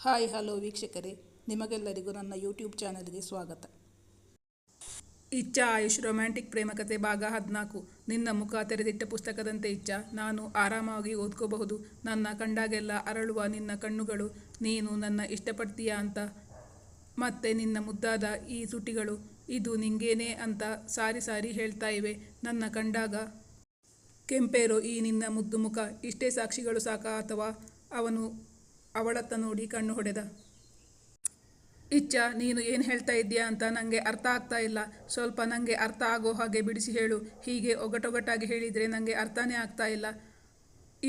Hi hello ವೀಕ್ಷಕರೇ, ನಿಮಗೆಲ್ಲರಿಗೂ ನನ್ನ ಯೂಟ್ಯೂಬ್ ಚಾನಲ್ಗೆ ಸ್ವಾಗತ. ಇಚ್ಛಾ ಆಯುಷ್ ರೊಮ್ಯಾಂಟಿಕ್ ಪ್ರೇಮಕತೆ ಭಾಗ 14. ನಿನ್ನ ಮುಖ ತೆರೆದಿಟ್ಟ ಪುಸ್ತಕದಂತೆ ಇಚ್ಛಾ, ನಾನು ಆರಾಮಾಗಿ ಓದ್ಕೋಬಹುದು. ನನ್ನ ಕಂಡಾಗೆಲ್ಲ ಅರಳುವ ನಿನ್ನ ಕಣ್ಣುಗಳು, ನೀನು ನನ್ನ ಇಷ್ಟಪಡ್ತೀಯಾ ಅಂತ. ಮತ್ತೆ ನಿನ್ನ ಮುದ್ದಾದ ಈ ತುಟಿಗಳು, ಇದು ನಿಂಗೇನೆ ಅಂತ ಸಾರಿ ಸಾರಿ ಹೇಳ್ತಾ ಇವೆ ನನ್ನ ಕಂಡಾಗ. ಕೆಂಪೇರೋ ಈ ನಿನ್ನ ಮುದ್ದು ಮುಖ, ಇಷ್ಟೇ ಸಾಕ್ಷಿಗಳು ಸಾಕಾ ಅಥವಾ? ಅವನು ಅವಳತ್ತ ನೋಡಿ ಕಣ್ಣು ಹೊಡೆದ. ಇಚ್ಛಾ, ನೀನು ಏನು ಹೇಳ್ತಾ ಇದ್ದೀಯಾ ಅಂತ ನನಗೆ ಅರ್ಥ ಆಗ್ತಾ ಇಲ್ಲ. ಸ್ವಲ್ಪ ನನಗೆ ಅರ್ಥ ಆಗೋ ಹಾಗೆ ಬಿಡಿಸಿ ಹೇಳು. ಹೀಗೆ ಒಗಟೊಗಟಾಗಿ ಹೇಳಿದರೆ ನನಗೆ ಅರ್ಥನೇ ಆಗ್ತಾ ಇಲ್ಲ.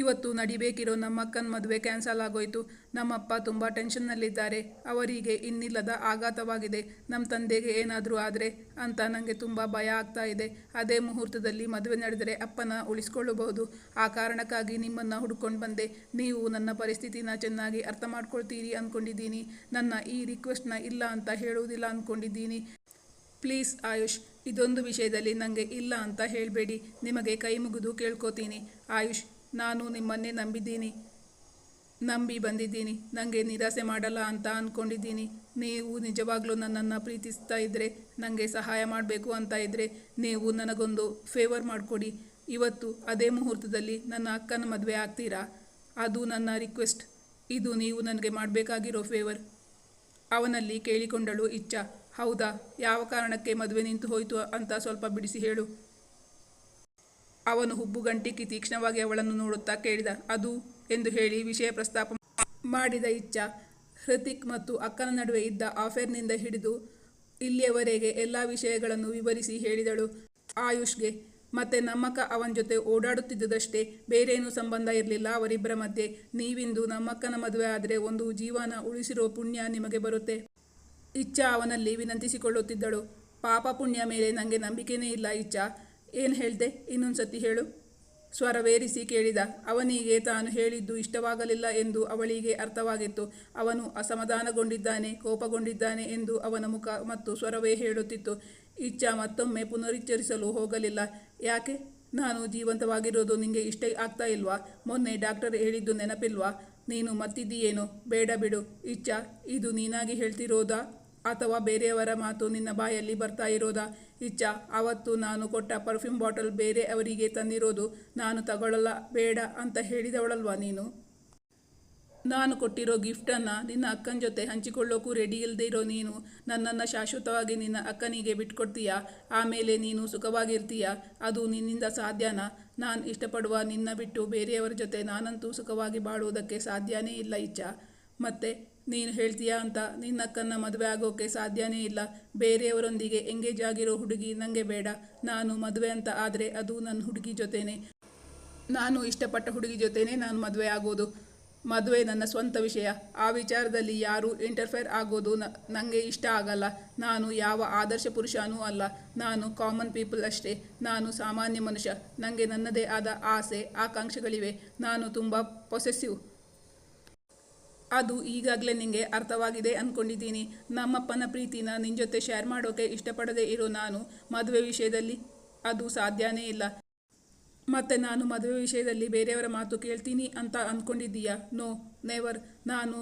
ಇವತ್ತು ನಡಿಬೇಕಿರೋ ನಮ್ಮಕ್ಕನ ಮದುವೆ ಕ್ಯಾನ್ಸಲ್ ಆಗೋಯ್ತು. ನಮ್ಮಪ್ಪ ತುಂಬ ಟೆನ್ಷನ್ನಲ್ಲಿದ್ದಾರೆ. ಅವರಿಗೆ ಇನ್ನಿಲ್ಲದ ಆಘಾತವಾಗಿದೆ. ನಮ್ಮ ತಂದೆಗೆ ಏನಾದರೂ ಆದರೆ ಅಂತ ನನಗೆ ತುಂಬ ಭಯ ಆಗ್ತಾ ಇದೆ. ಅದೇ ಮುಹೂರ್ತದಲ್ಲಿ ಮದುವೆ ನಡೆದರೆ ಅಪ್ಪನ ಉಳಿಸ್ಕೊಳ್ಳಬಹುದು. ಆ ಕಾರಣಕ್ಕಾಗಿ ನಿಮ್ಮನ್ನು ಹುಡ್ಕೊಂಡು ಬಂದೆ. ನೀವು ನನ್ನ ಪರಿಸ್ಥಿತಿನ ಚೆನ್ನಾಗಿ ಅರ್ಥ ಮಾಡ್ಕೊಳ್ತೀರಿ ಅಂದ್ಕೊಂಡಿದ್ದೀನಿ. ನನ್ನ ಈ ರಿಕ್ವೆಸ್ಟ್ನ ಇಲ್ಲ ಅಂತ ಹೇಳುವುದಿಲ್ಲ ಅಂದ್ಕೊಂಡಿದ್ದೀನಿ. ಪ್ಲೀಸ್ ಆಯುಷ್, ಇದೊಂದು ವಿಷಯದಲ್ಲಿ ನನಗೆ ಇಲ್ಲ ಅಂತ ಹೇಳಬೇಡಿ. ನಿಮಗೆ ಕೈ ಮುಗಿದು ಕೇಳ್ಕೊತೀನಿ. ಆಯುಷ್, ನಾನು ನಿಮ್ಮನ್ನೇ ನಂಬಿ ಬಂದಿದ್ದೀನಿ. ನನಗೆ ನಿರಾಸೆ ಮಾಡಲ್ಲ ಅಂತ ಅಂದ್ಕೊಂಡಿದ್ದೀನಿ. ನೀವು ನಿಜವಾಗ್ಲೂ ನನ್ನನ್ನು ಪ್ರೀತಿಸ್ತಾ ಇದ್ದರೆ, ನನಗೆ ಸಹಾಯ ಮಾಡಬೇಕು ಅಂತ ಇದ್ದರೆ, ನೀವು ನನಗೊಂದು ಫೇವರ್ ಮಾಡಿಕೊಡಿ. ಇವತ್ತು ಅದೇ ಮುಹೂರ್ತದಲ್ಲಿ ನನ್ನ ಅಕ್ಕನ ಮದುವೆ ಆಗ್ತೀರಾ? ಅದು ನನ್ನ ರಿಕ್ವೆಸ್ಟ್. ಇದು ನೀವು ನನಗೆ ಮಾಡಬೇಕಾಗಿರೋ ಫೇವರ್. ಅವನಲ್ಲಿ ಕೇಳಿಕೊಂಡಳು ಇಚ್ಛಾ. ಹೌದಾ? ಯಾವ ಕಾರಣಕ್ಕೆ ಮದುವೆ ನಿಂತು ಹೋಯಿತು ಅಂತ ಸ್ವಲ್ಪ ಬಿಡಿಸಿ ಹೇಳು. ಅವನು ಹುಬ್ಬುಗಂಟಿಕ್ಕಿ ತೀಕ್ಷ್ಣವಾಗಿ ಅವಳನ್ನು ನೋಡುತ್ತಾ ಕೇಳಿದ. ಅದು ಎಂದು ಹೇಳಿ ವಿಷಯ ಪ್ರಸ್ತಾಪ ಮಾಡಿದ ಇಚ್ಛಾ. ಹೃತಿಕ್ ಮತ್ತು ಅಕ್ಕನ ನಡುವೆ ಇದ್ದ ಅಫೇರ್ನಿಂದ ಹಿಡಿದು ಇಲ್ಲಿಯವರೆಗೆ ಎಲ್ಲ ವಿಷಯಗಳನ್ನು ವಿವರಿಸಿ ಹೇಳಿದಳು ಆಯುಷ್ಗೆ. ಮತ್ತೆ ನಮ್ಮಕ್ಕ ಅವನ ಜೊತೆ ಓಡಾಡುತ್ತಿದ್ದುದಷ್ಟೇ, ಬೇರೇನೂ ಸಂಬಂಧ ಇರಲಿಲ್ಲ ಅವರಿಬ್ಬರ ಮಧ್ಯೆ. ನೀವಿಂದು ನಮ್ಮಕ್ಕನ ಮದುವೆ ಆದರೆ ಒಂದು ಜೀವನ ಉಳಿಸಿರೋ ಪುಣ್ಯ ನಿಮಗೆ ಬರುತ್ತೆ. ಇಚ್ಛಾ ಅವನಲ್ಲಿ ವಿನಂತಿಸಿಕೊಳ್ಳುತ್ತಿದ್ದಳು. ಪಾಪ ಪುಣ್ಯ ಮೇಲೆ ನನಗೆ ನಂಬಿಕೆನೇ ಇಲ್ಲ ಇಚ್ಛಾ. ಏನು ಹೇಳ್ದೆ? ಇನ್ನೊಂದು ಸತಿ ಹೇಳು. ಸ್ವರವೇರಿಸಿ ಕೇಳಿದ. ಅವನಿಗೆ ತಾನು ಹೇಳಿದ್ದು ಇಷ್ಟವಾಗಲಿಲ್ಲ ಎಂದು ಅವಳಿಗೆ ಅರ್ಥವಾಗಿತ್ತು. ಅವನು ಅಸಮಾಧಾನಗೊಂಡಿದ್ದಾನೆ, ಕೋಪಗೊಂಡಿದ್ದಾನೆ ಎಂದು ಅವನ ಮುಖ ಮತ್ತು ಸ್ವರವೇ ಹೇಳುತ್ತಿತ್ತು. ಇಚ್ಛಾ ಮತ್ತೊಮ್ಮೆ ಪುನರುಚ್ಚರಿಸಲು ಹೋಗಲಿಲ್ಲ. ಯಾಕೆ? ನಾನು ಜೀವಂತವಾಗಿರೋದು ನಿಂಗೆ ಇಷ್ಟ ಆಗ್ತಾ ಇಲ್ವಾ? ಮೊನ್ನೆ ಡಾಕ್ಟರ್ ಹೇಳಿದ್ದು ನೆನಪಿಲ್ವಾ? ನೀನು ಮತ್ತಿದ್ದೀಯೇನೋ? ಬೇಡ ಬಿಡು ಇಚ್ಛಾ. ಇದು ನೀನಾಗಿ ಹೇಳ್ತಿರೋದಾ ಅಥವಾ ಬೇರೆಯವರ ಮಾತು ನಿನ್ನ ಬಾಯಲ್ಲಿ ಬರ್ತಾ ಇರೋದಾ? ಇಚ್ಛಾ, ಆವತ್ತು ನಾನು ಕೊಟ್ಟ ಪರ್ಫ್ಯೂಮ್ ಬಾಟಲ್ ಬೇರೆ ಅವರಿಗೆ ತಂದಿರೋದು. ನಾನು ತಗೊಳ್ಳಲ್ಲ, ಬೇಡ ಅಂತ ಹೇಳಿದವಳಲ್ವಾ ನೀನು? ನಾನು ಕೊಟ್ಟಿರೋ ಗಿಫ್ಟನ್ನು ನಿನ್ನ ಅಕ್ಕನ ಜೊತೆ ಹಂಚಿಕೊಳ್ಳೋಕ್ಕೂ ರೆಡಿ ಇಲ್ಲದೆ ಇರೋ ನೀನು ನನ್ನನ್ನು ಶಾಶ್ವತವಾಗಿ ನಿನ್ನ ಅಕ್ಕನಿಗೆ ಬಿಟ್ಕೊಡ್ತೀಯಾ? ಆಮೇಲೆ ನೀನು ಸುಖವಾಗಿರ್ತೀಯಾ? ಅದು ನಿನ್ನಿಂದ ಸಾಧ್ಯನಾ? ನಾನು ಇಷ್ಟಪಡುವ ನಿನ್ನ ಬಿಟ್ಟು ಬೇರೆಯವರ ಜೊತೆ ನಾನಂತೂ ಸುಖವಾಗಿ ಬಾಳುವುದಕ್ಕೆ ಸಾಧ್ಯನೇ ಇಲ್ಲ ಇಚ್ಛಾ. ಮತ್ತೆ ನೀನು ಹೇಳ್ತೀಯಾ ಅಂತ ನಿನ್ನಕ್ಕನ್ನ ಮದುವೆ ಆಗೋಕ್ಕೆ ಸಾಧ್ಯನೇ ಇಲ್ಲ. ಬೇರೆಯವರೊಂದಿಗೆ ಎಂಗೇಜ್ ಆಗಿರೋ ಹುಡುಗಿ ನನಗೆ ಬೇಡ. ನಾನು ಮದುವೆ ಅಂತ ಆದರೆ ಅದು ನನ್ನ ಹುಡುಗಿ ಜೊತೆನೇ, ನಾನು ಇಷ್ಟಪಟ್ಟ ಹುಡುಗಿ ಜೊತೆನೇ ನಾನು ಮದುವೆ ಆಗೋದು. ಮದುವೆ ನನ್ನ ಸ್ವಂತ ವಿಷಯ. ಆ ವಿಚಾರದಲ್ಲಿ ಯಾರೂ ಇಂಟರ್ಫೇರ್ ಆಗೋದು ನನಗೆ ಇಷ್ಟ ಆಗಲ್ಲ. ನಾನು ಯಾವ ಆದರ್ಶ ಪುರುಷನೂ ಅಲ್ಲ. ನಾನು ಕಾಮನ್ ಪೀಪಲ್ ಅಷ್ಟೇ. ನಾನು ಸಾಮಾನ್ಯ ಮನುಷ್ಯ. ನನಗೆ ನನ್ನದೇ ಆದ ಆಸೆ ಆಕಾಂಕ್ಷೆಗಳಿವೆ. ನಾನು ತುಂಬ ಪೊಸೆಸಿವ್. ಅದು ಈಗಾಗಲೇ ನಿನಗೆ ಅರ್ಥವಾಗಿದೆ ಅಂದ್ಕೊಂಡಿದ್ದೀನಿ. ನಮ್ಮಪ್ಪನ ಪ್ರೀತಿನ ನಿನ್ನ ಜೊತೆ ಶೇರ್ ಮಾಡೋಕ್ಕೆ ಇಷ್ಟಪಡದೇ ಇರೋ ನಾನು ಮದುವೆ ವಿಷಯದಲ್ಲಿ ಅದು ಸಾಧ್ಯನೇ ಇಲ್ಲ. ಮತ್ತು ನಾನು ಮದುವೆ ವಿಷಯದಲ್ಲಿ ಬೇರೆಯವರ ಮಾತು ಕೇಳ್ತೀನಿ ಅಂತ ಅಂದ್ಕೊಂಡಿದ್ದೀಯಾ? No, never. ನಾನು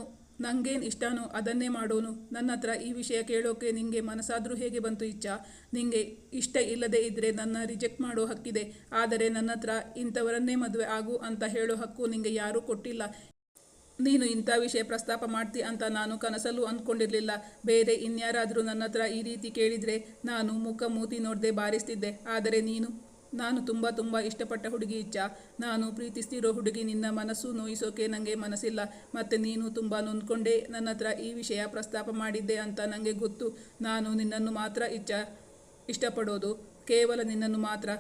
ನನಗೇನು ಇಷ್ಟನೋ ಅದನ್ನೇ ಮಾಡೋನು. ನನ್ನ ಹತ್ರ ಈ ವಿಷಯ ಕೇಳೋಕ್ಕೆ ನಿನಗೆ ಮನಸ್ಸಾದರೂ ಹೇಗೆ ಬಂತು ಇಚ್ಛಾ? ನಿನಗೆ ಇಷ್ಟ ಇಲ್ಲದೇ ಇದ್ದರೆ ನನ್ನ ರಿಜೆಕ್ಟ್ ಮಾಡೋ ಹಕ್ಕಿದೆ. ಆದರೆ ನನ್ನ ಹತ್ರ ಇಂಥವರನ್ನೇ ಮದುವೆ ಆಗು ಅಂತ ಹೇಳೋ ಹಕ್ಕು ನಿನಗೆ ಯಾರೂ ಕೊಟ್ಟಿಲ್ಲ. ನೀನು ಇಂಥ ವಿಷಯ ಪ್ರಸ್ತಾಪ ಮಾಡ್ತಿ ಅಂತ ನಾನು ಕನಸಲ್ಲೂ ಅಂದ್ಕೊಂಡಿರಲಿಲ್ಲ. ಬೇರೆ ಇನ್ಯಾರಾದರೂ ನನ್ನ ಹತ್ರ ಈ ರೀತಿ ಕೇಳಿದರೆ ನಾನು ಮುಖ ಮೂತಿ ನೋಡದೆ ಬಾರಿಸ್ತಿದ್ದೆ. ಆದರೆ ನಾನು ತುಂಬ ಇಷ್ಟಪಟ್ಟ ಹುಡುಗಿ ಇಚ್ಛಾ. ನಾನು ಪ್ರೀತಿಸ್ತಿರೋ ಹುಡುಗಿ. ನಿನ್ನ ಮನಸ್ಸು ನೋಯಿಸೋಕೆ ನನಗೆ ಮನಸ್ಸಿಲ್ಲ. ಮತ್ತು ನೀನು ತುಂಬ ನೊಂದ್ಕೊಂಡೇ ನನ್ನ ಹತ್ರ ಈ ವಿಷಯ ಪ್ರಸ್ತಾಪ ಮಾಡಿದ್ದೆ ಅಂತ ನನಗೆ ಗೊತ್ತು. ನಾನು ನಿನ್ನನ್ನು ಮಾತ್ರ ಇಷ್ಟಪಡೋದು, ಕೇವಲ ನಿನ್ನನ್ನು ಮಾತ್ರ.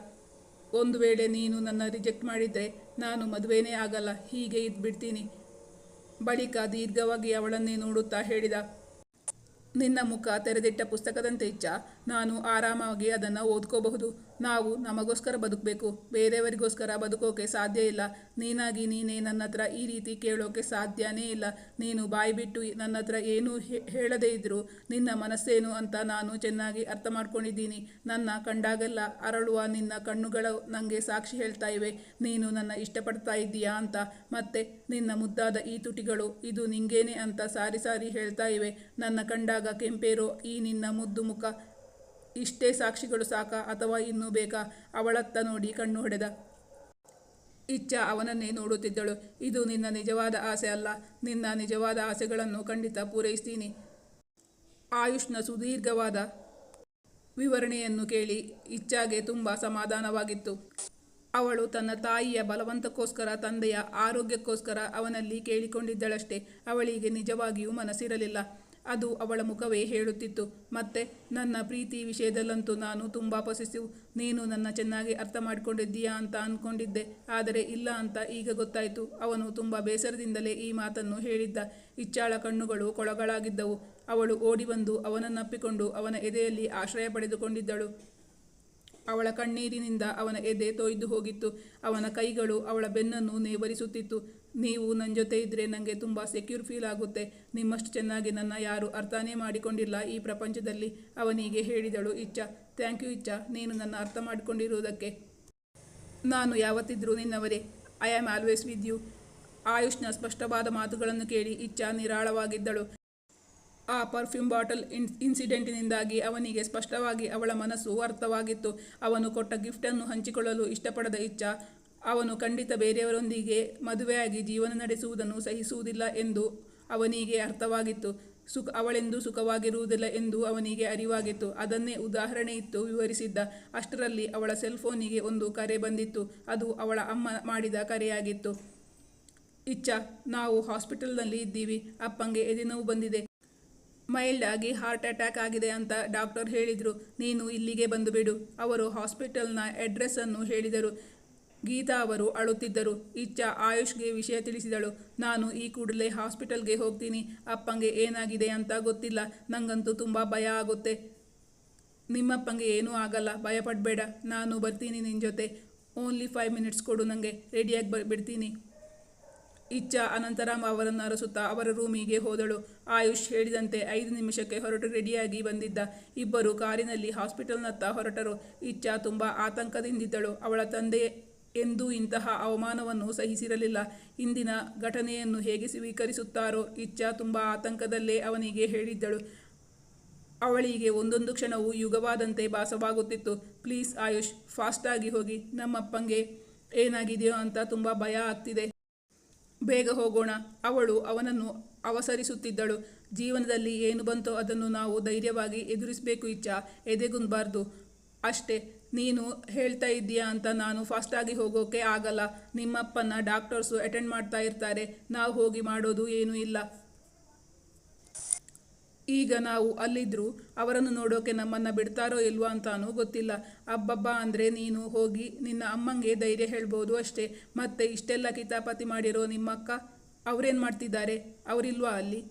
ಒಂದು ವೇಳೆ ನೀನು ನನ್ನ ರಿಜೆಕ್ಟ್ ಮಾಡಿದರೆ ನಾನು ಮದುವೆನೇ ಆಗಲ್ಲ, ಹೀಗೆ ಇದ್ಬಿಡ್ತೀನಿ. ಬಳಿಕ ದೀರ್ಘವಾಗಿ ಅವಳನ್ನೇ ನೋಡುತ್ತಾ ಹೇಳಿದ. ನಿನ್ನ ಮುಖ ತೆರೆದಿಟ್ಟ ಪುಸ್ತಕದಂತೆ ಇಚ್ಛಾ. ನಾನು ಆರಾಮಾಗಿ ಅದನ್ನು ಓದ್ಕೋಬಹುದು. ನಾವು ನಮಗೋಸ್ಕರ ಬದುಕಬೇಕು, ಬೇರೆಯವರಿಗೋಸ್ಕರ ಬದುಕೋಕೆ ಸಾಧ್ಯ ಇಲ್ಲ. ನೀನಾಗಿ ನೀನೇ ನನ್ನ ಹತ್ರ ಈ ರೀತಿ ಕೇಳೋಕೆ ಸಾಧ್ಯನೇ ಇಲ್ಲ. ನೀನು ಬಾಯಿ ಬಿಟ್ಟು ನನ್ನ ಹತ್ರ ಏನೂ ಹೇಳದೇ ಇದ್ರೂ ನಿನ್ನ ಮನಸ್ಸೇನು ಅಂತ ನಾನು ಚೆನ್ನಾಗಿ ಅರ್ಥ ಮಾಡ್ಕೊಂಡಿದ್ದೀನಿ. ನನ್ನ ಕಂಡಾಗೆಲ್ಲ ಅರಳುವ ನಿನ್ನ ಕಣ್ಣುಗಳು ನನಗೆ ಸಾಕ್ಷಿ ಹೇಳ್ತಾ ಇವೆ ನೀನು ನನ್ನ ಇಷ್ಟಪಡ್ತಾ ಇದ್ದೀಯಾ ಅಂತ. ಮತ್ತೆ ನಿನ್ನ ಮುದ್ದಾದ ಈ ತುಟಿಗಳು ಇದು ನಿಂಗೇನೆ ಅಂತ ಸಾರಿ ಸಾರಿ ಹೇಳ್ತಾ ಇವೆ. ನನ್ನ ಕಂಡಾಗ ಕೆಂಪೇರೋ ಈ ನಿನ್ನ ಮುದ್ದು ಮುಖ, ಇಷ್ಟೇ ಸಾಕ್ಷಿಗಳು ಸಾಕಾ ಅಥವಾ ಇನ್ನೂ ಬೇಕಾ? ಅವಳತ್ತ ನೋಡಿ ಕಣ್ಣು ಹೊಡೆದ. ಇಚ್ಛಾ ಅವನನ್ನೇ ನೋಡುತ್ತಿದ್ದಳು. ಇದು ನಿನ್ನ ನಿಜವಾದ ಆಸೆ ಅಲ್ಲ. ನಿನ್ನ ನಿಜವಾದ ಆಸೆಗಳನ್ನು ಖಂಡಿತ ಪೂರೈಸ್ತೀನಿ. ಆಯುಷ್ನ ಸುದೀರ್ಘವಾದ ವಿವರಣೆಯನ್ನು ಕೇಳಿ ಇಚ್ಛಾಗೆ ತುಂಬ ಸಮಾಧಾನವಾಗಿತ್ತು. ಅವಳು ತನ್ನ ತಾಯಿಯ ಬಲವಂತಕ್ಕೋಸ್ಕರ, ತಂದೆಯ ಆರೋಗ್ಯಕ್ಕೋಸ್ಕರ ಅವನಲ್ಲಿ ಕೇಳಿಕೊಂಡಿದ್ದಳಷ್ಟೇ. ಅವಳಿಗೆ ನಿಜವಾಗಿಯೂ ಮನಸ್ಸಿರಲಿಲ್ಲ. ಅದು ಅವಳ ಮುಖವೇ ಹೇಳುತ್ತಿತ್ತು. ಮತ್ತೆ ನನ್ನ ಪ್ರೀತಿ ವಿಷಯದಲ್ಲಂತೂ ನಾನು ತುಂಬ ಪೊಸೆಸಿವ್. ನೀನು ನನ್ನ ಚೆನ್ನಾಗಿ ಅರ್ಥ ಮಾಡ್ಕೊಂಡಿದ್ದೀಯಾ ಅಂತ ಅಂದ್ಕೊಂಡಿದ್ದೆ, ಆದರೆ ಇಲ್ಲ ಅಂತ ಈಗ ಗೊತ್ತಾಯಿತು. ಅವನು ತುಂಬ ಬೇಸರದಿಂದಲೇ ಈ ಮಾತನ್ನು ಹೇಳಿದ್ದ. ಇಚ್ಛಾಳ ಕಣ್ಣುಗಳು ಕೊಳಗಳಾಗಿದ್ದವು. ಅವಳು ಓಡಿ ಬಂದು ಅವನನ್ನಪ್ಪಿಕೊಂಡು ಅವನ ಎದೆಯಲ್ಲಿ ಆಶ್ರಯ ಪಡೆದುಕೊಂಡಿದ್ದಳು. ಅವಳ ಕಣ್ಣೀರಿನಿಂದ ಅವನ ಎದೆ ತೊಯ್ದು ಹೋಗಿತ್ತು. ಅವನ ಕೈಗಳು ಅವಳ ಬೆನ್ನನ್ನು ನೇವರಿಸುತ್ತಿತ್ತು. ನೀವು ನನ್ನ ಜೊತೆ ಇದ್ದರೆ ನನಗೆ ತುಂಬ ಸೆಕ್ಯೂರ್ ಫೀಲ್ ಆಗುತ್ತೆ. ನಿಮ್ಮಷ್ಟು ಚೆನ್ನಾಗಿ ನನ್ನ ಯಾರೂ ಅರ್ಥನೇ ಮಾಡಿಕೊಂಡಿಲ್ಲ ಈ ಪ್ರಪಂಚದಲ್ಲಿ, ಅವನಿಗೆ ಹೇಳಿದಳು ಇಚ್ಛಾ. ಥ್ಯಾಂಕ್ ಯು ಇಚ್ಛಾ, ನೀನು ನನ್ನ ಅರ್ಥ ಮಾಡಿಕೊಂಡಿರುವುದಕ್ಕೆ. ನಾನು ಯಾವತ್ತಿದ್ರೂ ನಿನ್ನವರೇ. I am always with you. ಆಯುಷ್ನ ಸ್ಪಷ್ಟವಾದ ಮಾತುಗಳನ್ನು ಕೇಳಿ ಇಚ್ಛಾ ನಿರಾಳವಾಗಿದ್ದಳು. ಆ ಪರ್ಫ್ಯೂಮ್ ಬಾಟಲ್ ಇನ್ಸಿಡೆಂಟಿನಿಂದಾಗಿ ಅವನಿಗೆ ಸ್ಪಷ್ಟವಾಗಿ ಅವಳ ಮನಸ್ಸು ಅರ್ಥವಾಗಿತ್ತು. ಅವನು ಕೊಟ್ಟ ಗಿಫ್ಟನ್ನು ಹಂಚಿಕೊಳ್ಳಲು ಇಷ್ಟಪಡದ ಇಚ್ಛಾ ಅವನು ಖಂಡಿತ ಬೇರೆಯವರೊಂದಿಗೆ ಮದುವೆಯಾಗಿ ಜೀವನ ನಡೆಸುವುದನ್ನು ಸಹಿಸುವುದಿಲ್ಲ ಎಂದು ಅವನಿಗೆ ಅರ್ಥವಾಗಿತ್ತು. ಅವಳೆಂದೂ ಸುಖವಾಗಿರುವುದಿಲ್ಲ ಎಂದು ಅವನಿಗೆ ಅರಿವಾಗಿತ್ತು. ಅದನ್ನೇ ಉದಾಹರಣೆ ಇತ್ತು ವಿವರಿಸಿದ್ದ. ಅಷ್ಟರಲ್ಲಿ ಅವಳ ಸೆಲ್ಫೋನಿಗೆ ಒಂದು ಕರೆ ಬಂದಿತ್ತು. ಅದು ಅವಳ ಅಮ್ಮ ಮಾಡಿದ ಕರೆಯಾಗಿತ್ತು. ಇಚ್ಛಾ, ನಾವು ಹಾಸ್ಪಿಟಲ್ನಲ್ಲಿ ಇದ್ದೀವಿ. ಅಪ್ಪಂಗೆ ಎದೆನೋವು ಬಂದಿದೆ. ಮೈಲ್ಡ್ ಆಗಿ ಹಾರ್ಟ್ ಅಟ್ಯಾಕ್ ಆಗಿದೆ ಅಂತ ಡಾಕ್ಟರ್ ಹೇಳಿದರು. ನೀನು ಇಲ್ಲಿಗೆ ಬಂದು ಬಿಡು. ಅವರು ಹಾಸ್ಪಿಟಲ್ನ ಅಡ್ರೆಸ್ಸನ್ನು ಹೇಳಿದರು. ಗೀತಾ ಅವರು ಅಳುತ್ತಿದ್ದರು. ಇಚ್ಛಾ ಆಯುಷ್ಗೆ ವಿಷಯ ತಿಳಿಸಿದಳು. ನಾನು ಈ ಕೂಡಲೇ ಹಾಸ್ಪಿಟಲ್ಗೆ ಹೋಗ್ತೀನಿ. ಅಪ್ಪಂಗೆ ಏನಾಗಿದೆ ಅಂತ ಗೊತ್ತಿಲ್ಲ. ನನಗಂತೂ ತುಂಬ ಭಯ ಆಗುತ್ತೆ. ನಿಮ್ಮಪ್ಪಂಗೆ ಏನೂ ಆಗಲ್ಲ, ಭಯಪಡಬೇಡ. ನಾನು ಬರ್ತೀನಿ ನಿನ್ನ ಜೊತೆ. ಓನ್ಲಿ 5 ಮಿನಿಟ್ಸ್ ಕೊಡು, ನನಗೆ ರೆಡಿಯಾಗಿ ಬಿಡ್ತೀನಿ. ಇಚ್ಛಾ ಅನಂತರಾಮ್ ಅವರನ್ನು ಅರಸುತ್ತಾ ಅವರ ರೂಮಿಗೆ ಹೋದಳು. ಆಯುಷ್ ಹೇಳಿದಂತೆ 5 ನಿಮಿಷಕ್ಕೆ ಹೊರಟು ರೆಡಿಯಾಗಿ ಬಂದಿದ್ದ. ಇಬ್ಬರು ಕಾರಿನಲ್ಲಿ ಹಾಸ್ಪಿಟಲ್ನತ್ತ ಹೊರಟರು. ಇಚ್ಛಾ ತುಂಬ ಆತಂಕದಿಂದಿದ್ದಳು. ಅವಳ ತಂದೆ ಎಂದೂ ಇಂತಹ ಅವಮಾನವನ್ನು ಸಹಿಸಿರಲಿಲ್ಲ. ಇಂದಿನ ಘಟನೆಯನ್ನು ಹೇಗೆ ಸ್ವೀಕರಿಸುತ್ತಾರೋ ಇಚ್ಛಾ ತುಂಬ ಆತಂಕದಲ್ಲೇ ಅವನಿಗೆ ಹೇಳಿದ್ದಳು. ಅವಳಿಗೆ ಒಂದೊಂದು ಕ್ಷಣವೂ ಯುಗವಾದಂತೆ ಭಾಸವಾಗುತ್ತಿತ್ತು. ಪ್ಲೀಸ್ ಆಯುಷ್, ಫಾಸ್ಟಾಗಿ ಹೋಗಿ. ನಮ್ಮಪ್ಪಂಗೆ ಏನಾಗಿದೆಯೋ ಅಂತ ತುಂಬ ಭಯ ಆಗ್ತಿದೆ. ಬೇಗ ಹೋಗೋಣ. ಅವಳು ಅವನನ್ನು ಅವಸರಿಸುತ್ತಿದ್ದಳು. ಜೀವನದಲ್ಲಿ ಏನು ಬಂತೋ ಅದನ್ನು ನಾವು ಧೈರ್ಯವಾಗಿ ಎದುರಿಸಬೇಕು ಇಚ್ಛಾ, ಎದೆಗುಂದಬಾರ್ದು ಅಷ್ಟೇ. ನೀನು ಹೇಳ್ತಾ ಇದ್ದೀಯಾ ಅಂತ ನಾನು ಫಾಸ್ಟಾಗಿ ಹೋಗೋಕೆ ಆಗಲ್ಲ. ನಿಮ್ಮಪ್ಪನ ಡಾಕ್ಟರ್ಸು ಅಟೆಂಡ್ ಮಾಡ್ತಾ ಇರ್ತಾರೆ. ನಾವು ಹೋಗಿ ಮಾಡೋದು ಏನೂ ಇಲ್ಲ. ಈಗ ನಾವು ಅಲ್ಲಿದ್ದರೂ ಅವರನ್ನು ನೋಡೋಕೆ ನಮ್ಮನ್ನು ಬಿಡ್ತಾರೋ ಇಲ್ವೋ ಅಂತಾನೂ ಗೊತ್ತಿಲ್ಲ. ಅಬ್ಬಬ್ಬ ಅಂದರೆ ನೀನು ಹೋಗಿ ನಿನ್ನ ಅಮ್ಮಂಗೆ ಧೈರ್ಯ ಹೇಳ್ಬೋದು ಅಷ್ಟೇ. ಮತ್ತೆ ಇಷ್ಟೆಲ್ಲ ಕಿತಾಪತಿ ಮಾಡಿರೋ ನಿಮ್ಮಕ್ಕ ಅವರೇನು ಮಾಡ್ತಿದ್ದಾರೆ? ಅವರಿಲ್ವಾ ಅಲ್ಲಿ?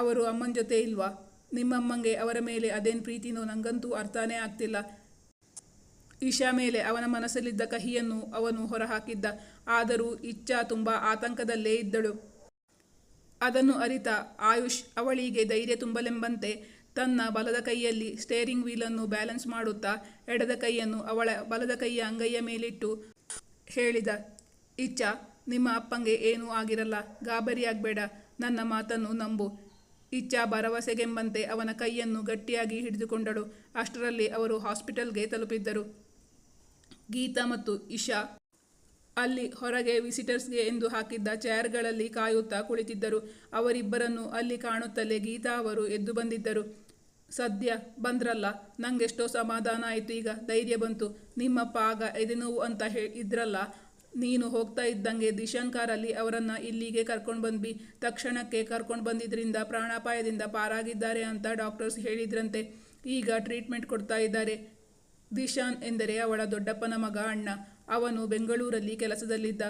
ಅವರು ಅಮ್ಮನ ಜೊತೆ ಇಲ್ವಾ? ನಿಮ್ಮಮ್ಮಂಗೆ ಅವರ ಮೇಲೆ ಅದೇನು ಪ್ರೀತಿನೋ ನನಗಂತೂ ಅರ್ಥನೇ ಆಗ್ತಿಲ್ಲ. ಇಶಾ ಮೇಲೆ ಅವನ ಮನಸ್ಸಲ್ಲಿದ್ದ ಕಹಿಯನ್ನು ಅವನು ಹೊರಹಾಕಿದ್ದ. ಆದರೂ ಇಚ್ಛಾ ತುಂಬ ಆತಂಕದಲ್ಲೇ ಇದ್ದಳು. ಅದನ್ನು ಅರಿತ ಆಯುಷ್ ಅವಳಿಗೆ ಧೈರ್ಯ ತುಂಬಲೆಂಬಂತೆ ತನ್ನ ಬಲದ ಕೈಯಲ್ಲಿ ಸ್ಟೇರಿಂಗ್ ವೀಲನ್ನು ಬ್ಯಾಲೆನ್ಸ್ ಮಾಡುತ್ತಾ ಎಡದ ಕೈಯನ್ನು ಅವಳ ಬಲದ ಕೈಯ ಅಂಗೈಯ ಮೇಲಿಟ್ಟು ಹೇಳಿದ. ಇಚ್ಛಾ, ನಿಮ್ಮ ಅಪ್ಪಂಗೆ ಏನೂ ಆಗಿರಲ್ಲ. ಗಾಬರಿಯಾಗಬೇಡ. ನನ್ನ ಮಾತನ್ನು ನಂಬು. ಇಚ್ಛಾ ಭರವಸೆಗೆಂಬಂತೆ ಅವನ ಕೈಯನ್ನು ಗಟ್ಟಿಯಾಗಿ ಹಿಡಿದುಕೊಂಡಳು. ಅಷ್ಟರಲ್ಲಿ ಅವರು ಹಾಸ್ಪಿಟಲ್ಗೆ ತಲುಪಿದ್ದರು. ಗೀತಾ ಮತ್ತು ಇಶಾ ಅಲ್ಲಿ ಹೊರಗೆ ವಿಸಿಟರ್ಸ್ಗೆ ಎಂದು ಹಾಕಿದ್ದ ಚೇರ್ಗಳಲ್ಲಿ ಕಾಯುತ್ತಾ ಕುಳಿತಿದ್ದರು. ಅವರಿಬ್ಬರನ್ನು ಅಲ್ಲಿ ಕಾಣುತ್ತಲೇ ಗೀತಾ ಅವರು ಎದ್ದು ಬಂದಿದ್ದರು. ಸದ್ಯ ಬಂದ್ರಲ್ಲ, ನಂಗೆಷ್ಟೋ ಸಮಾಧಾನ ಆಯಿತು. ಈಗ ಧೈರ್ಯ ಬಂತು. ನಿಮ್ಮಪ್ಪ ಆಗ ಎದೆನೋವು ಅಂತ ಇದ್ರಲ್ಲ, ನೀನು ಹೋಗ್ತಾ ಇದ್ದಂಗೆ ದಿಶಾನ್ ಕಾರಲ್ಲಿ ಅವರನ್ನು ಇಲ್ಲಿಗೆ ಕರ್ಕೊಂಡು ಬಂದ್ವಿ. ತಕ್ಷಣಕ್ಕೆ ಕರ್ಕೊಂಡು ಬಂದಿದ್ದರಿಂದ ಪ್ರಾಣಾಪಾಯದಿಂದ ಪಾರಾಗಿದ್ದಾರೆ ಅಂತ ಡಾಕ್ಟರ್ಸ್ ಹೇಳಿದ್ರಂತೆ. ಈಗ ಟ್ರೀಟ್ಮೆಂಟ್ ಕೊಡ್ತಾ ಇದ್ದಾರೆ. ದಿಶಾನ್ ಎಂದರೆ ಅವಳ ದೊಡ್ಡಪ್ಪನ ಮಗ, ಅಣ್ಣ. ಅವನು ಬೆಂಗಳೂರಲ್ಲಿ ಕೆಲಸದಲ್ಲಿದ್ದ.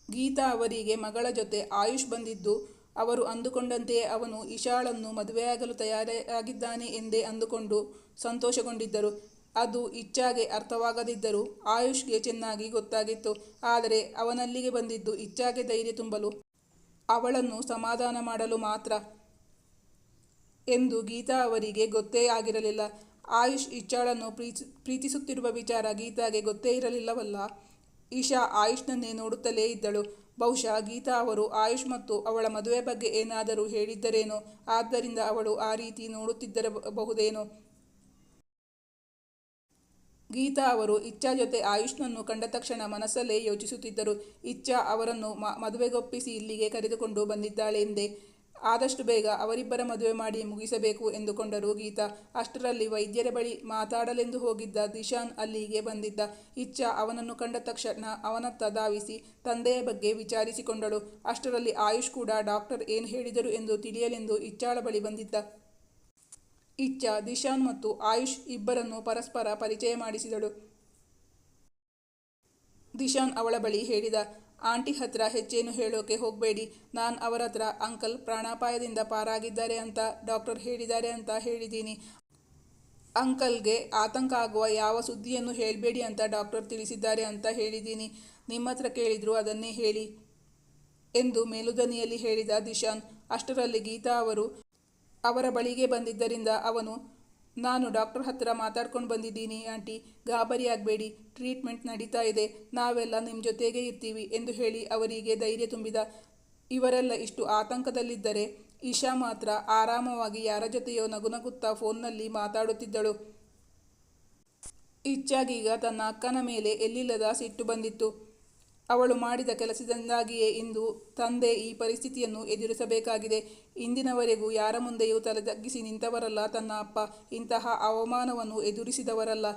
ಗೀತಾ ಅವರಿಗೆ ಮಗಳ ಜೊತೆ ಆಯುಷ್ ಬಂದಿದ್ದು ಅವರು ಅಂದುಕೊಂಡಂತೆಯೇ ಅವನು ಇಶಾಳನ್ನು ಮದುವೆಯಾಗಲು ತಯಾರಾಗಿದ್ದಾನೆ ಎಂದೇ ಅಂದುಕೊಂಡು ಸಂತೋಷಗೊಂಡಿದ್ದರು. ಅದು ಇಚ್ಛಾಗೆ ಅರ್ಥವಾಗದಿದ್ದರೂ ಆಯುಷ್ಗೆ ಚೆನ್ನಾಗಿ ಗೊತ್ತಾಗಿತ್ತು. ಆದರೆ ಅವನಲ್ಲಿಗೆ ಬಂದಿದ್ದು ಇಚ್ಛಾಗೆ ಧೈರ್ಯ ತುಂಬಲು, ಅವಳನ್ನು ಸಮಾಧಾನ ಮಾಡಲು ಮಾತ್ರ ಎಂದು ಗೀತಾ ಅವರಿಗೆ ಗೊತ್ತೇ ಆಗಿರಲಿಲ್ಲ. ಆಯುಷ್ ಇಚ್ಛಾಳನ್ನು ಪ್ರೀತಿಸುತ್ತಿರುವ ವಿಚಾರ ಗೀತಾಗೆ ಗೊತ್ತೇ ಇರಲಿಲ್ಲವಲ್ಲ. ಇಶಾ ಆಯುಷ್ನನ್ನೇ ನೋಡುತ್ತಲೇ ಇದ್ದಳು. ಬಹುಶಃ ಗೀತಾ ಅವರು ಆಯುಷ್ ಮತ್ತು ಅವಳ ಮದುವೆ ಬಗ್ಗೆ ಏನಾದರೂ ಹೇಳಿದ್ದರೇನೋ, ಆದ್ದರಿಂದ ಅವಳು ಆ ರೀತಿ ನೋಡುತ್ತಿದ್ದಿರಬಹುದೇನೋ. ಗೀತಾ ಅವರು ಇಚ್ಛಾ ಜೊತೆ ಆಯುಷ್ನನ್ನು ಕಂಡ ತಕ್ಷಣ ಮನಸ್ಸಲ್ಲೇ ಯೋಚಿಸುತ್ತಿದ್ದರು. ಇಚ್ಛಾ ಅವರನ್ನು ಮದುವೆಗೊಪ್ಪಿಸಿ ಇಲ್ಲಿಗೆ ಕರೆದುಕೊಂಡು ಬಂದಿದ್ದಾಳೆಂದೇ. ಆದಷ್ಟು ಬೇಗ ಅವರಿಬ್ಬರ ಮದುವೆ ಮಾಡಿ ಮುಗಿಸಬೇಕು ಎಂದುಕೊಂಡರು ಗೀತಾ. ಅಷ್ಟರಲ್ಲಿ ವೈದ್ಯರ ಬಳಿ ಮಾತಾಡಲೆಂದು ಹೋಗಿದ್ದ ದಿಶಾನ್ ಅಲ್ಲಿಗೆ ಬಂದಿದ್ದ. ಇಚ್ಛಾ ಅವನನ್ನು ಕಂಡ ತಕ್ಷಣ ಅವನತ್ತ ಧಾವಿಸಿ ತಂದೆಯ ಬಗ್ಗೆ ವಿಚಾರಿಸಿಕೊಂಡಳು. ಅಷ್ಟರಲ್ಲಿ ಆಯುಷ್ ಕೂಡ ಡಾಕ್ಟರ್ ಏನು ಹೇಳಿದರು ಎಂದು ತಿಳಿಯಲೆಂದು ಇಚ್ಛಾಳ ಬಳಿ ಬಂದಿದ್ದ. ಇಚ್ಛಾ ದಿಶಾನ್ ಮತ್ತು ಆಯುಷ್ ಇಬ್ಬರನ್ನು ಪರಸ್ಪರ ಪರಿಚಯ ಮಾಡಿಸಿದಳು. ದಿಶಾನ್ ಅವಳ ಬಳಿ ಹೇಳಿದ, ಆಂಟಿ ಹತ್ರ ಹೆಚ್ಚೇನು ಹೇಳೋಕೆ ಹೋಗ್ಬೇಡಿ. ನಾನ್ ಅವರತ್ರ ಅಂಕಲ್ ಪ್ರಾಣಾಪಾಯದಿಂದ ಪಾರಾಗಿದ್ದಾರೆ ಅಂತ ಡಾಕ್ಟರ್ ಹೇಳಿದ್ದಾರೆ ಅಂತ ಹೇಳಿದ್ದೀನಿ. ಅಂಕಲ್ಗೆ ಆತಂಕ ಆಗುವ ಯಾವ ಸುದ್ದಿಯನ್ನು ಹೇಳ್ಬೇಡಿ ಅಂತ ಡಾಕ್ಟರ್ ತಿಳಿಸಿದ್ದಾರೆ ಅಂತ ಹೇಳಿದ್ದೀನಿ. ನಿಮ್ಮತ್ರ ಕೇಳಿದ್ರು ಅದನ್ನೇ ಹೇಳಿ ಎಂದು ಮೇಲುದನಿಯಲ್ಲಿ ಹೇಳಿದ ದಿಶಾನ್. ಅಷ್ಟರಲ್ಲಿ ಗೀತಾ ಅವರು ಅವರ ಬಳಿಗೆ ಬಂದಿದ್ದರಿಂದ ಅವನು, ನಾನು ಡಾಕ್ಟರ್ ಹತ್ರ ಮಾತಾಡ್ಕೊಂಡು ಬಂದಿದ್ದೀನಿ ಆಂಟಿ, ಗಾಬರಿ ಆಗಬೇಡಿ, ಟ್ರೀಟ್ಮೆಂಟ್ ನಡೀತಾ ಇದೆ, ನಾವೆಲ್ಲ ನಿಮ್ಮ ಜೊತೆಗೇ ಇರ್ತೀವಿ ಎಂದು ಹೇಳಿ ಅವರಿಗೆ ಧೈರ್ಯ ತುಂಬಿದ. ಇವರೆಲ್ಲ ಇಷ್ಟು ಆತಂಕದಲ್ಲಿದ್ದರೆ ಇಶಾ ಮಾತ್ರ ಆರಾಮವಾಗಿ ಯಾರ ಜೊತೆಯೋ ನಗುನಗುತ್ತಾ ಫೋನ್ನಲ್ಲಿ ಮಾತಾಡುತ್ತಿದ್ದಳು. ಇಚ್ಛಾಗೀಗ ತನ್ನ ಅಕ್ಕನ ಮೇಲೆ ಎಲ್ಲಿಲ್ಲದ ಸಿಟ್ಟು ಬಂದಿತ್ತು. ಅವಳು ಮಾಡಿದ ಕೆಲಸದಿಂದಾಗಿಯೇ ಇಂದು ತಂದೆ ಈ ಪರಿಸ್ಥಿತಿಯನ್ನು ಎದುರಿಸಬೇಕಾಗಿದೆ. ಇಂದಿನವರೆಗೂ ಯಾರ ಮುಂದೆಯೂ ತಲೆ ತಗ್ಗಿಸಿ ನಿಂತವರಲ್ಲ ತನ್ನ ಅಪ್ಪ, ಇಂತಹ ಅವಮಾನವನ್ನು ಎದುರಿಸಿದವರಲ್ಲ.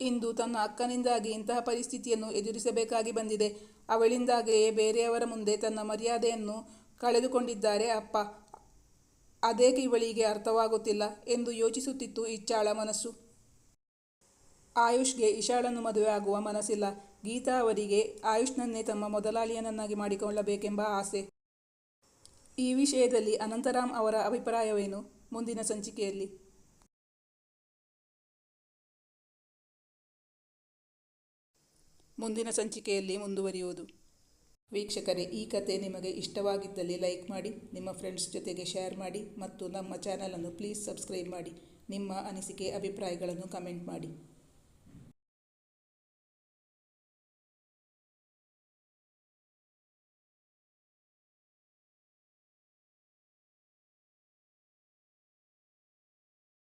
ಇಂದು ತನ್ನ ಅಕ್ಕನಿಂದಾಗಿ ಇಂತಹ ಪರಿಸ್ಥಿತಿಯನ್ನು ಎದುರಿಸಬೇಕಾಗಿ ಬಂದಿದೆ. ಅವಳಿಂದಾಗಿಯೇ ಬೇರೆಯವರ ಮುಂದೆ ತನ್ನ ಮರ್ಯಾದೆಯನ್ನು ಕಳೆದುಕೊಂಡಿದ್ದಾರೆ ಅಪ್ಪ. ಅದೇಕೆ ಇವಳಿಗೆ ಅರ್ಥವಾಗುತ್ತಿಲ್ಲ ಎಂದು ಯೋಚಿಸುತ್ತಿತ್ತು ಇಚ್ಛಾಳ ಮನಸ್ಸು. ಆಯುಷ್ಗೆ ಇಶಾಳನ್ನು ಮದುವೆ ಆಗುವ ಮನಸ್ಸಿಲ್ಲ. ಗೀತಾ ಅವರಿಗೆ ಆಯುಷ್ನನ್ನೇ ತಮ್ಮ ಮೊದಲಾಳಿಯನನ್ನಾಗಿ ಮಾಡಿಕೊಳ್ಳಬೇಕೆಂಬ ಆಸೆ. ಈ ವಿಷಯದಲ್ಲಿ ಅನಂತರಾಮ್ ಅವರ ಅಭಿಪ್ರಾಯವೇನು? ಮುಂದಿನ ಸಂಚಿಕೆಯಲ್ಲಿ ಮುಂದುವರಿಯುವುದು. ವೀಕ್ಷಕರೇ, ಈ ಕತೆ ನಿಮಗೆ ಇಷ್ಟವಾಗಿದ್ದಲ್ಲಿ ಲೈಕ್ ಮಾಡಿ, ನಿಮ್ಮ ಫ್ರೆಂಡ್ಸ್ ಜೊತೆಗೆ ಶೇರ್ ಮಾಡಿ ಮತ್ತು ನಮ್ಮ ಚಾನಲನ್ನು ಪ್ಲೀಸ್ ಸಬ್ಸ್ಕ್ರೈಬ್ ಮಾಡಿ. ನಿಮ್ಮ ಅನಿಸಿಕೆ ಅಭಿಪ್ರಾಯಗಳನ್ನು ಕಮೆಂಟ್ ಮಾಡಿ.